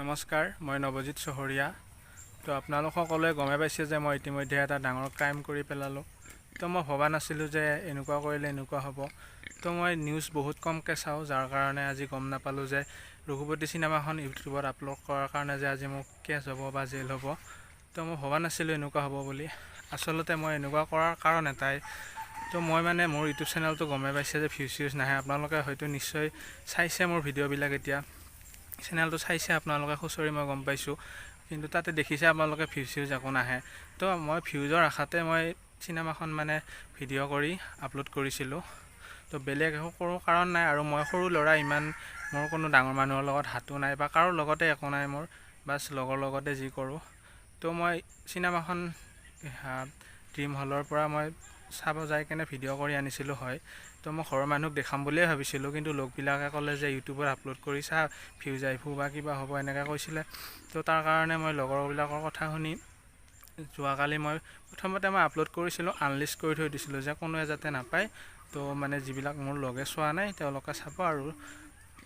নমস্কাৰ, মই নৱজিৎ চহৰীয়া। তো আপোনালোক সকলোৱে গমে পাইছে যে মই ইতিমধ্যে এটা ডাঙৰ ক্ৰাইম কৰি পেলালোঁ। তো মই ভবা নাছিলোঁ যে এনেকুৱা কৰিলে এনেকুৱা হ'ব। তো মই নিউজ বহুত কমকৈ চাওঁ, যাৰ কাৰণে আজি গম নাপালোঁ যে ৰঘুপতি চিনেমাখন ইউটিউবত আপলোড কৰাৰ কাৰণে যে আজি মোক কেছ হ'ব বা জেল হ'ব। তো মই ভবা নাছিলোঁ এনেকুৱা হ'ব বুলি। আচলতে মই এনেকুৱা কৰাৰ কাৰণ এটাই, তো মই মানে মোৰ ইউটিউব চেনেলটো গমে পাইছে যে ভিউজ নাহে। আপোনালোকে হয়তো নিশ্চয় চাইছে মোৰ ভিডিঅ'বিলাক, এতিয়া চেনেলটো চাইছে আপোনালোকে খুচৰি, মই গম পাইছোঁ। কিন্তু তাতে দেখিছে আপোনালোকে ভিউজ একো নাহে। তো মই ভিউজৰ আশাতে মই চিনেমাখন মানে ভিডিঅ' কৰি আপলোড কৰিছিলোঁ। তো বেলেগ একো কোনো কাৰণ নাই। আৰু মই সৰু ল'ৰা, ইমান মোৰ কোনো ডাঙৰ মানুহৰ লগত হাতো নাই বা কাৰো লগতে একো নাই মোৰ, বাছ লগৰ লগতে যি কৰোঁ। তো মই চিনেমাখন ড্ৰিম হলৰ পৰা মই চাব যাই কেনে ভিডিঅ' কৰি আনিছিলোঁ হয়। তো মই ঘৰৰ মানুহক দেখাম বুলিয়ে ভাবিছিলোঁ, কিন্তু লগবিলাকে ক'লে যে ইউটিউবত আপলোড কৰি চা, ভিউজ আহিব বা কিবা হ'ব এনেকৈ কৈছিলে। তো তাৰ কাৰণে মই লগৰবিলাকৰ কথা শুনি যোৱাকালি মই প্ৰথমতে আপলোড কৰিছিলোঁ, আনলিষ্ট কৰি থৈ দিছিলোঁ যে কোনোৱে যাতে নাপায়। তো মানে যিবিলাক মোৰ লগে চোৱা নাই তেওঁলোকে চাব, আৰু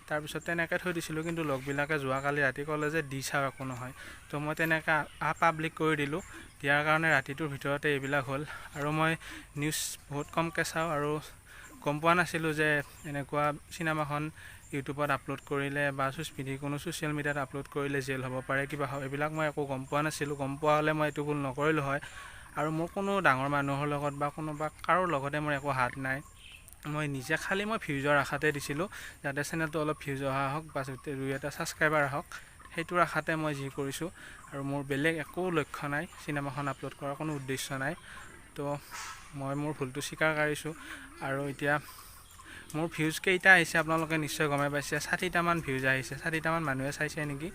তাৰপিছত তেনেকৈ থৈ দিছিলোঁ। কিন্তু লগবিলাকে যোৱাকালি ৰাতি ক'লে যে দি চাওঁ একো নহয়। তো মই তেনেকৈ পাব্লিক কৰি দিলোঁ। দিয়াৰ কাৰণে ৰাতিটোৰ ভিতৰতে এইবিলাক হ'ল। আৰু মই নিউজ বহুত কমকৈ চাওঁ আৰু গম পোৱা নাছিলোঁ যে এনেকুৱা চিনেমাখন ইউটিউবত আপলোড কৰিলে বা কোনো ছ'চিয়েল মিডিয়াত আপলোড কৰিলে জেল হ'ব পাৰে, কিবা হয়, এইবিলাক মই একো গম পোৱা নাছিলোঁ। গম পোৱা হ'লে মই এইটো ভুল নকৰিলোঁ হয়। আৰু মোৰ কোনো ডাঙৰ মানুহৰ লগত বা কোনোবা কাৰোৰ লগতে মোৰ একো হাত নাই। মই নিজে খালী মই ভিউজৰ আশাতে দিছিলোঁ, যাতে চেনেলটো অলপ ভিউজ অহা হওক বা দুই এটা ছাবস্ক্ৰাইবাৰ আহক, সেইটোৰ আশাতে মই যি কৰিছোঁ। আৰু মোৰ বেলেগ একো লক্ষ্য নাই, চিনেমাখন আপলোড কৰাৰ কোনো উদ্দেশ্য নাই। তো মই মোৰ ভুলটো স্বীকাৰ কৰিছোঁ। আৰু এতিয়া মোৰ ভিউজ কেইটা আহিছে আপোনালোকে নিশ্চয় গমে পাইছে, 60টামান ভিউজ আহিছে। 60টামান মানুহে চাইছে নেকি,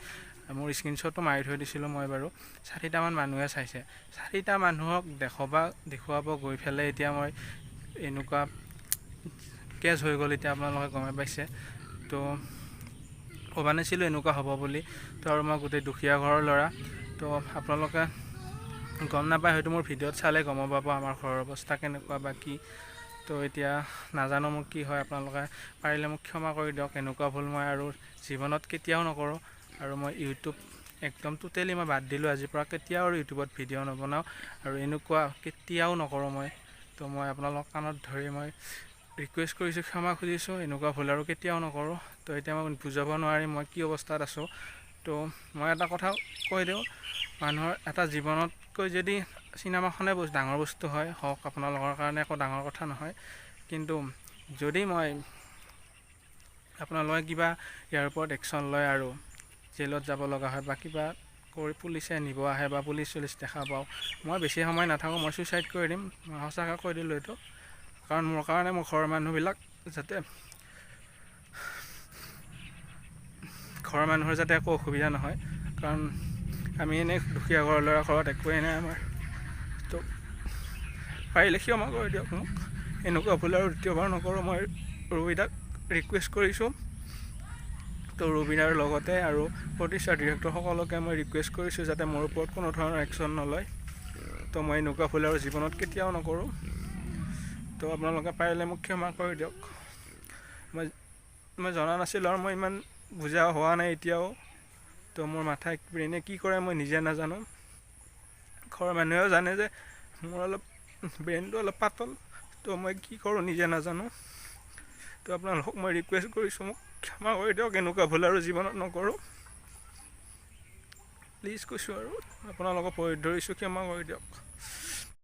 মোৰ স্ক্ৰীনশ্বটো মাৰি থৈ দিছিলোঁ মই বাৰু। 60টামান মানুহে চাইছে। 60টা মানুহক দেখুৱাব গৈ পেলাই এতিয়া মই এনেকুৱা কেছ হৈ গ'ল, এতিয়া আপোনালোকে গমে পাইছে। তো ভবা নাছিলোঁ এনেকুৱা হ'ব বুলি। তো আৰু মই গোটেই দুখীয়া ঘৰৰ ল'ৰা। তো আপোনালোকে গম নাপায় হয়তো, মোৰ ভিডিঅ'ত চালে গম পাব আমাৰ ঘৰৰ অৱস্থা কেনেকুৱা বা কি। তো এতিয়া নাজানো মোক কি হয়, আপোনালোকে পাৰিলে মোক ক্ষমা কৰি দিয়ক। এনেকুৱা ভুল মই আৰু জীৱনত কেতিয়াও নকৰোঁ। আৰু মই ইউটিউব একদম টোটেলি মই বাদ দিলোঁ আজিৰ পৰা। কেতিয়াও আৰু ইউটিউবত ভিডিঅ' নবনাওঁ আৰু এনেকুৱা কেতিয়াও নকৰোঁ মই। তো মই আপোনালোক কাণত ধৰি মই ৰিকুৱেষ্ট কৰিছোঁ, ক্ষমা খুজিছোঁ, এনেকুৱা ভুল আৰু কেতিয়াও নকৰোঁ। তো এতিয়া মই বুজাব নোৱাৰিম মই কি অৱস্থাত আছোঁ। তো মই এটা কথা কৈ দিওঁ, মানুহৰ এটা জীৱনতকৈ যদি চিনেমাখনে ডাঙৰ বস্তু হয়, হওক আপোনালোকৰ কাৰণে একো ডাঙৰ কথা নহয়। কিন্তু যদি আপোনালোকে কিবা ইয়াৰ ওপৰত একশ্যন লয় আৰু জেলত যাব লগা হয় বা কিবা কৰি পুলিচে নিব আহে বা পুলিচ দেখা পাওঁ, মই বেছি সময় নাথাকোঁ, মই ছুইচাইড কৰি দিম। মই সঁচাকৈ কৈ দিলোঁ এইটো। কাৰণ মোৰ কাৰণে মোৰ ঘৰৰ মানুহৰ যাতে একো অসুবিধা নহয়। কাৰণ আমি এনেই দুখীয়া ঘৰৰ ল'ৰা, ঘৰত একোৱেই নাই আমাৰ। তো পাৰিলে ক্ষমা কৰি দিয়ক মোক, এনেকুৱা ভুল আৰু দ্বিতীয়বাৰ নকৰোঁ। মই ৰবিদাক ৰিকুৱেষ্ট কৰিছোঁ। তো ৰবিদাৰ লগতে আৰু প্ৰতিষ্ঠা ডিৰেক্টৰ সকলোকে মই ৰিকুৱেষ্ট কৰিছোঁ যাতে মোৰ ওপৰত কোনো ধৰণৰ একশ্যন নলয়। তো মই এনেকুৱা ভুল আৰু জীৱনত কেতিয়াও নকৰোঁ। তো আপোনালোকে পাৰিলে মোক ক্ষমা কৰি দিয়ক। মই জনা নাছিলোঁ আৰু মই ইমান বুজা হোৱা নাই এতিয়াও। তো মোৰ মাথাই ব্ৰেইনে কি কৰে মই নিজে নাজানো। ঘৰৰ মানুহেও জানে যে মোৰ অলপ ব্ৰেইনটো অলপ পাতল। তো মই কি কৰোঁ নিজে নাজানো। তো আপোনালোকক মই ৰিকুৱেষ্ট কৰিছোঁ, মোক ক্ষমা কৰি দিয়ক। এনেকুৱা ভুল আৰু জীৱনত নকৰোঁ, প্লিজ কৈছোঁ। আৰু আপোনালোকক ভৰিত ধৰিছোঁ, ক্ষমা কৰি দিয়ক।